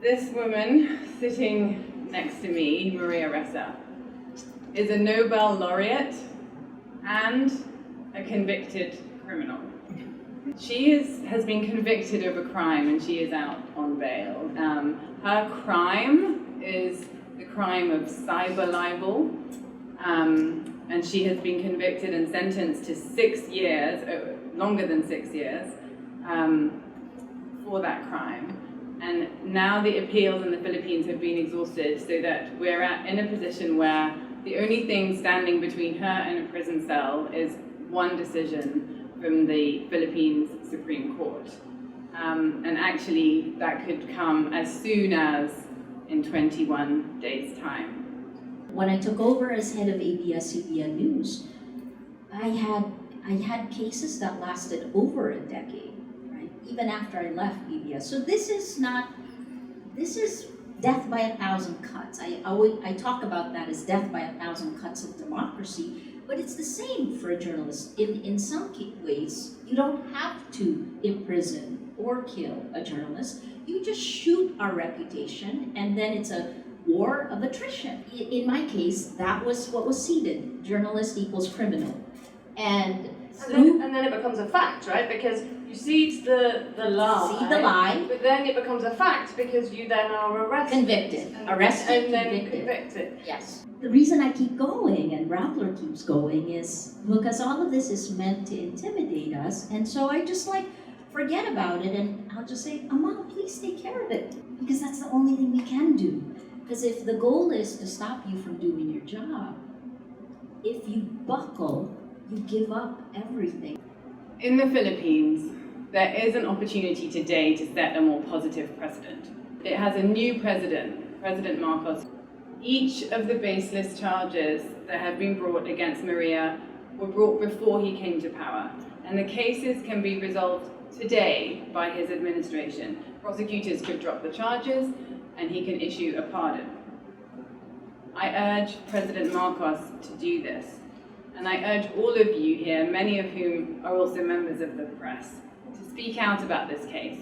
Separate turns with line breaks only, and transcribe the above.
This woman sitting next to me, Maria Ressa, is a Nobel laureate and a convicted criminal. She has been convicted of a crime and she is out on bail. Her crime is the crime of cyber libel, and she has been convicted and sentenced to 6 years, longer than 6 years, for that crime. And now the appeals in the Philippines have been exhausted, so that we're in a position where the only thing standing between her and a prison cell is one decision from the Philippines Supreme Court. And actually, that could come as soon as in 21 days' time.
When I took over as head of ABS-CBN News, I had cases that lasted over a decade, right? Even after I left ABS. So this is death by 1,000 cuts. I talk about that as death by 1,000 cuts of democracy, but it's the same for a journalist. In some ways, you don't have to imprison or kill a journalist. You just shoot our reputation, and then it's a war of attrition. In my case, that was what was seeded. Journalist equals criminal. And
then it becomes a fact, right? Because you seed the lie.
Seed the lie.
But then it becomes a fact because you then are arrested.
Convicted. Arrested,
and then
convicted.
convicted.
Yes. The reason I keep going and Rappler keeps going is because all of this is meant to intimidate us. And so I just forget about it, and I'll just say, Amal, please take care of it. Because that's the only thing we can do. Because if the goal is to stop you from doing your job, if you buckle, you give up everything.
In the Philippines, there is an opportunity today to set a more positive precedent. It has a new president, President Marcos. Each of the baseless charges that have been brought against Maria were brought before he came to power, and the cases can be resolved today by his administration. Prosecutors could drop the charges, and he can issue a pardon. I urge President Marcos to do this, and I urge all of you here, many of whom are also members of the press, to speak out about this case.